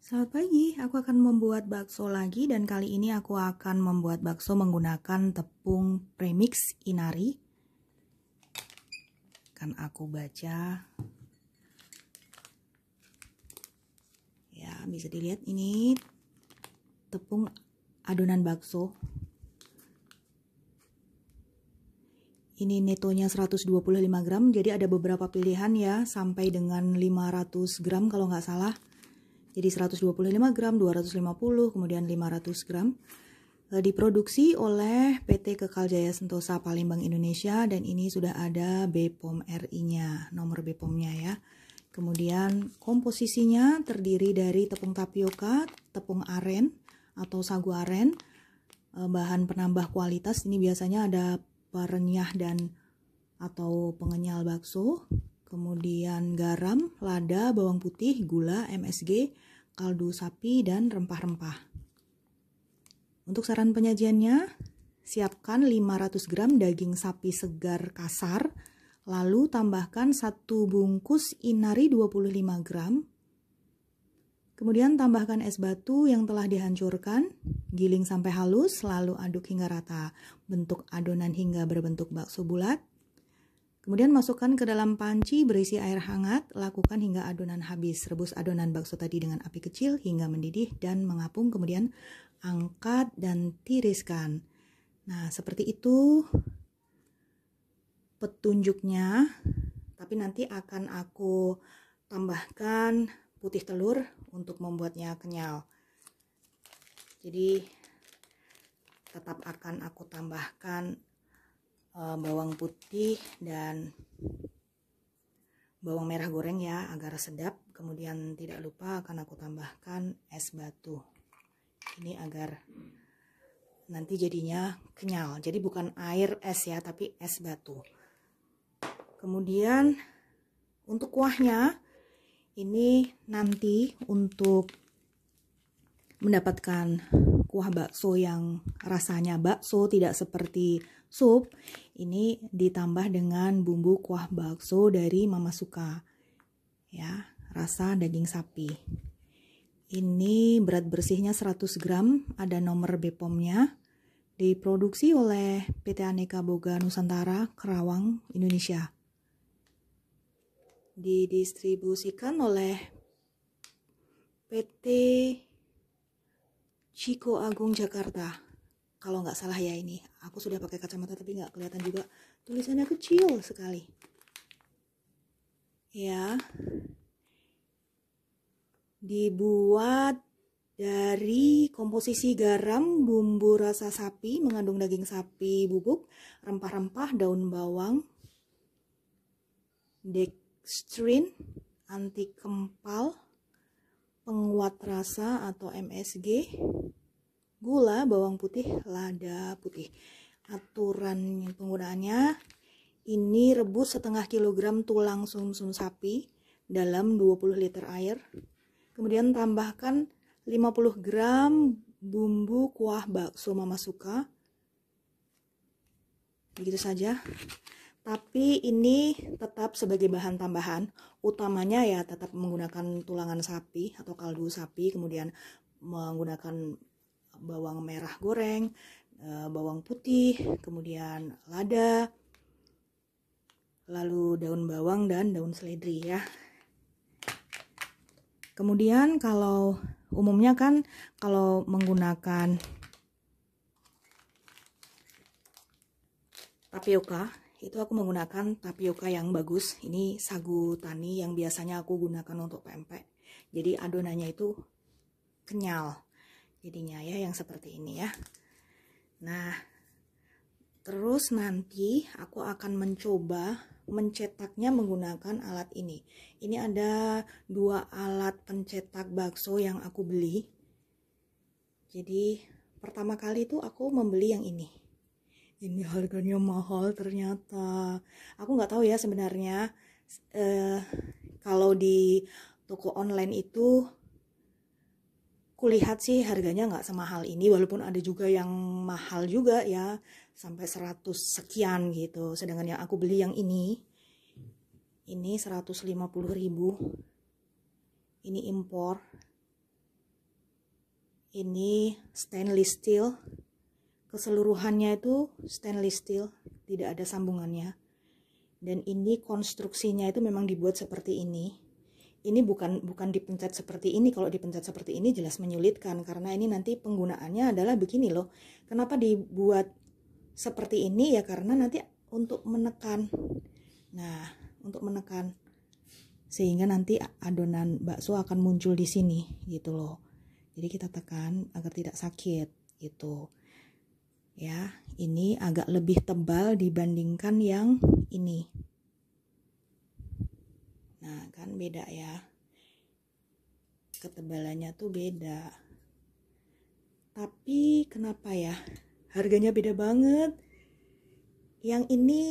Selamat pagi, aku akan membuat bakso lagi dan kali ini aku akan membuat bakso menggunakan tepung premix inari. Kan aku baca. Ya, bisa dilihat ini tepung adonan bakso. Ini netonya 125 gram, jadi ada beberapa pilihan ya, sampai dengan 500 gram kalau nggak salah. Jadi 125 gram, 250, kemudian 500 gram. Diproduksi oleh PT Kekal Jaya Sentosa Palembang Indonesia dan ini sudah ada BPOM RI-nya, nomor BPOM-nya ya. Kemudian komposisinya terdiri dari tepung tapioka, tepung aren atau sagu aren, bahan penambah kualitas ini biasanya ada perenyah dan atau pengenyal bakso, kemudian garam, lada, bawang putih, gula, MSG, kaldu sapi, dan rempah-rempah. Untuk saran penyajiannya, siapkan 500 gram daging sapi segar kasar, lalu tambahkan 1 bungkus inari 25 gram, kemudian tambahkan es batu yang telah dihancurkan, giling sampai halus, lalu aduk hingga rata, bentuk adonan hingga berbentuk bakso bulat. Kemudian masukkan ke dalam panci berisi air hangat, lakukan hingga adonan habis. Rebus adonan bakso tadi dengan api kecil hingga mendidih dan mengapung, kemudian angkat dan tiriskan. Nah, seperti itu petunjuknya, tapi nanti akan aku tambahkan putih telur untuk membuatnya kenyal. Jadi tetap akan aku tambahkan bawang putih dan bawang merah goreng ya agar sedap. Kemudian tidak lupa akan aku tambahkan es batu ini agar nanti jadinya kenyal. Jadi bukan air es ya, tapi es batu. Kemudian untuk kuahnya ini nanti untuk mendapatkan kuah bakso yang rasanya bakso tidak seperti sup, ini ditambah dengan bumbu kuah bakso dari Mama Suka ya, rasa daging sapi. Ini berat bersihnya 100 gram, ada nomor BPOM-nya, diproduksi oleh PT Aneka Boga Nusantara, Karawang, Indonesia. Didistribusikan oleh PT Ciko Agung Jakarta. Kalau nggak salah ya ini. Aku sudah pakai kacamata tapi nggak kelihatan juga. Tulisannya kecil sekali. Ya. Dibuat dari komposisi garam, bumbu rasa sapi, mengandung daging sapi bubuk, rempah-rempah, daun bawang, dextrin, anti kempal, penguat rasa atau MSG, gula, bawang putih, lada putih. Aturan penggunaannya, ini rebus setengah kilogram tulang sumsum sapi dalam 20 liter air. Kemudian tambahkan 50 gram bumbu kuah bakso Mama Suka. Begitu saja. Tapi ini tetap sebagai bahan tambahan. Utamanya ya tetap menggunakan tulangan sapi atau kaldu sapi. Kemudian menggunakan bawang merah goreng, bawang putih, kemudian lada, lalu daun bawang dan daun seledri ya. Kemudian kalau umumnya kan kalau menggunakan tapioka, itu aku menggunakan tapioka yang bagus. Ini sagu tani yang biasanya aku gunakan untuk pempek. Jadi adonannya itu kenyal. Jadinya ya yang seperti ini ya. Nah, terus nanti aku akan mencoba mencetaknya menggunakan alat ini. Ini ada 2 alat pencetak bakso yang aku beli. Jadi pertama kali tuh aku membeli yang ini. Ini harganya mahal ternyata. Aku nggak tahu ya sebenarnya kalau di toko online itu kulihat sih harganya nggak semahal ini, walaupun ada juga yang mahal juga ya, sampai 100 sekian gitu. Sedangkan yang aku beli yang ini 150.000. Ini impor. Ini stainless steel, keseluruhannya itu stainless steel, tidak ada sambungannya. Dan ini konstruksinya itu memang dibuat seperti ini. Ini bukan dipencet seperti ini. Kalau dipencet seperti ini jelas menyulitkan, karena ini nanti penggunaannya adalah begini loh. Kenapa dibuat seperti ini ya? Karena nanti untuk menekan. Nah, untuk menekan sehingga nanti adonan bakso akan muncul di sini gitu loh. Jadi kita tekan agar tidak sakit gitu. Ya, ini agak lebih tebal dibandingkan yang ini. Nah, kan beda ya. Ketebalannya tuh beda. Tapi kenapa ya? Harganya beda banget. Yang ini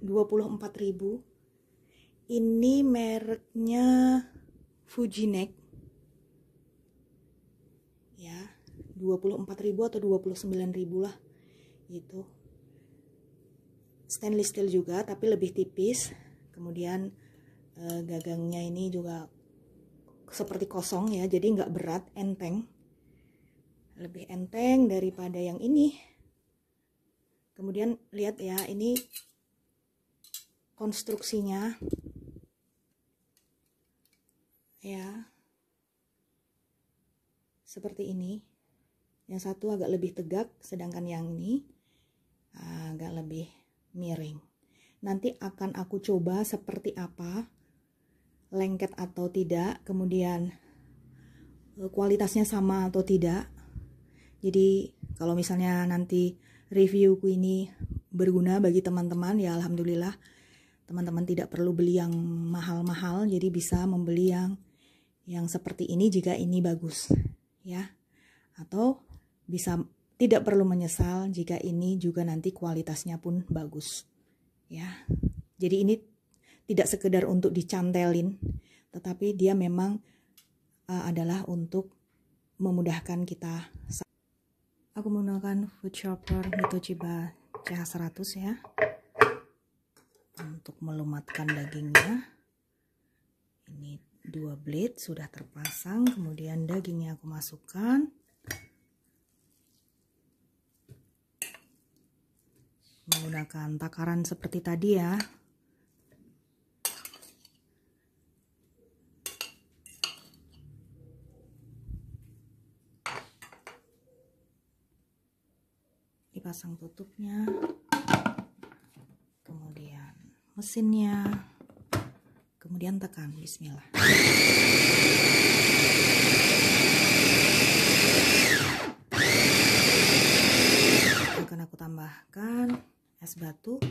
24.000. Ini mereknya Fujinek. Ya, 24.000 atau 29.000 lah. Gitu. Stainless steel juga tapi lebih tipis. Kemudian gagangnya ini juga seperti kosong ya, jadi nggak berat, enteng, lebih enteng daripada yang ini. Kemudian lihat ya, ini konstruksinya ya seperti ini. Yang satu agak lebih tegak, sedangkan yang ini agak lebih miring. Nanti akan aku coba seperti apa, lengket atau tidak, kemudian kualitasnya sama atau tidak. Jadi kalau misalnya nanti reviewku ini berguna bagi teman-teman, ya alhamdulillah teman-teman tidak perlu beli yang mahal-mahal, jadi bisa membeli yang seperti ini jika ini bagus ya. Atau bisa tidak perlu menyesal jika ini juga nanti kualitasnya pun bagus ya. Jadi ini tidak sekedar untuk dicantelin, tetapi dia memang adalah untuk memudahkan kita. Aku menggunakan food chopper Toshiba CH100 ya, untuk melumatkan dagingnya. Ini 2 blade sudah terpasang, kemudian dagingnya aku masukkan. Menggunakan takaran seperti tadi ya. Dipasang tutupnya, kemudian mesinnya, kemudian tekan. Bismillah. Akan aku tambahkan es batu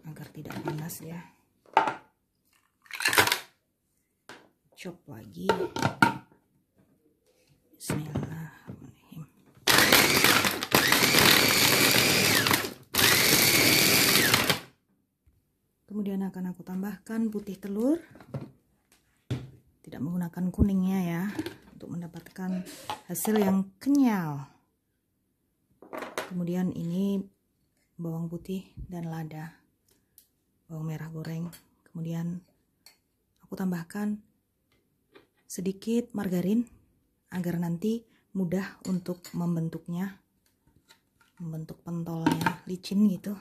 agar tidak panas ya. Chop lagi. Bismillahirrahmanirrahim. Kemudian akan aku tambahkan putih telur. Tidak menggunakan kuningnya ya, untuk mendapatkan hasil yang kenyal. Kemudian ini bawang putih dan lada, bawang merah goreng. Kemudian aku tambahkan sedikit margarin agar nanti mudah untuk membentuknya, membentuk pentolnya, licin gitu.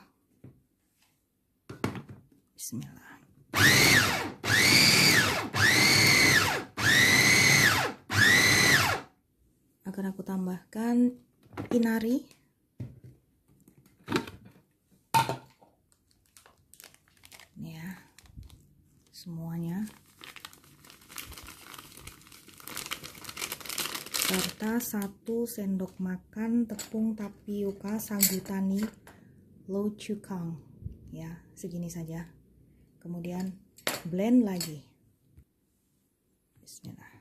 Bismillah. Akan aku tambahkan inari. Ini ya, semuanya. Serta 1 sendok makan tepung tapioka sagu tani Lochukang ya, segini saja. Kemudian blend lagi. Bismillah.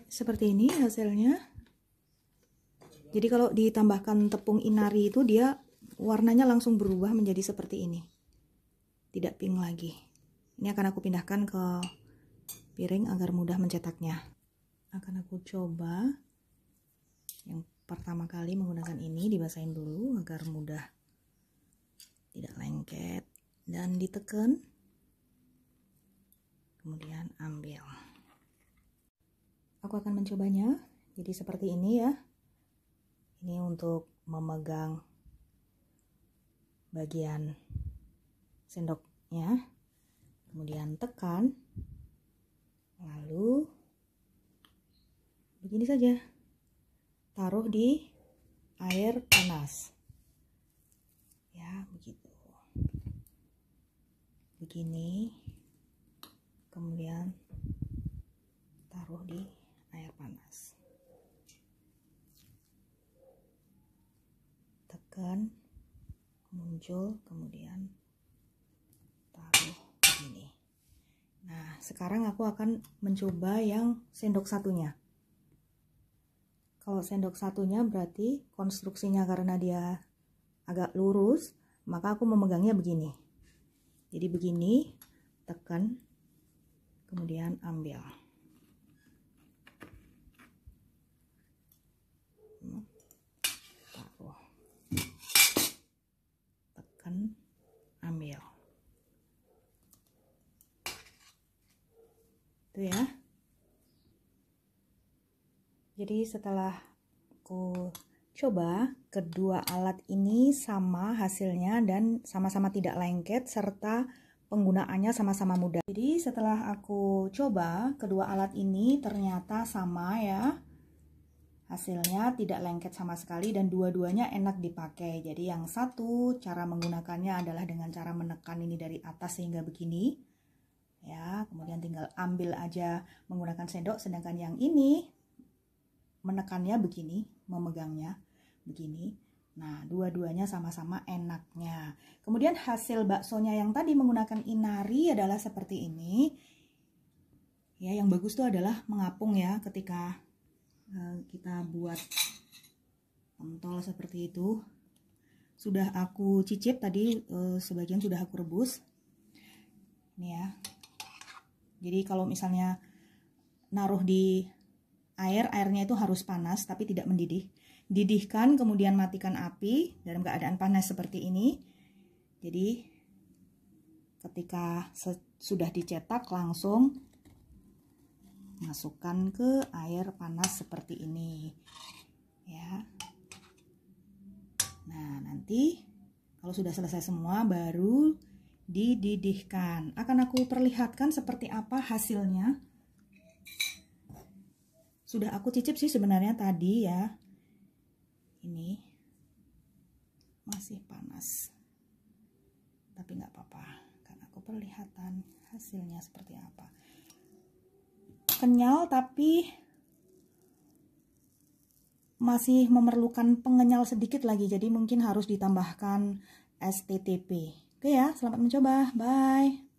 Seperti ini hasilnya. Jadi kalau ditambahkan tepung inari itu dia warnanya langsung berubah menjadi seperti ini, tidak pink lagi. Ini akan aku pindahkan ke piring agar mudah mencetaknya. Akan aku coba yang pertama kali menggunakan ini, dibasahin dulu agar mudah, tidak lengket, dan ditekan. kemudian ambil. Aku akan mencobanya. Jadi seperti ini ya. Ini untuk memegang bagian sendoknya. Kemudian tekan. Lalu begini saja. Taruh di air panas. Ya, begitu. Begini. Kemudian taruh di air panas. Tekan, muncul, kemudian taruh begini. Nah, sekarang aku akan mencoba yang sendok satunya. Kalau sendok satunya berarti konstruksinya karena dia agak lurus, maka aku memegangnya begini. Jadi begini, tekan, kemudian ambil. Taruh. Tekan, ambil. Itu ya. Jadi setelah aku coba, kedua alat ini sama hasilnya dan sama-sama tidak lengket serta penggunaannya sama-sama mudah. Jadi setelah aku coba, kedua alat ini ternyata sama ya. Hasilnya tidak lengket sama sekali dan dua-duanya enak dipakai. Jadi yang satu cara menggunakannya adalah dengan cara menekan ini dari atas sehingga begini. Ya, kemudian tinggal ambil aja menggunakan sendok, sedangkan yang ini menekannya begini, memegangnya begini. Nah, dua-duanya sama-sama enaknya. Kemudian hasil baksonya yang tadi menggunakan inari adalah seperti ini. Ya, yang bagus tuh adalah mengapung ya ketika kita buat pentol seperti itu. Sudah aku cicip tadi, sebagian sudah aku rebus. Ini ya. Jadi kalau misalnya naruh di airnya itu harus panas tapi tidak mendidih. Didihkan kemudian matikan api dalam keadaan panas seperti ini. Jadi ketika sudah dicetak langsung masukkan ke air panas seperti ini ya. Nah, nanti kalau sudah selesai semua baru dididihkan. Akan aku perlihatkan seperti apa hasilnya. Sudah aku cicip sih sebenarnya tadi ya. Ini masih panas. Tapi nggak apa-apa, karena aku perlihatkan hasilnya seperti apa. Kenyal tapi masih memerlukan pengenyal sedikit lagi, jadi mungkin harus ditambahkan STTP. Oke ya, selamat mencoba. Bye.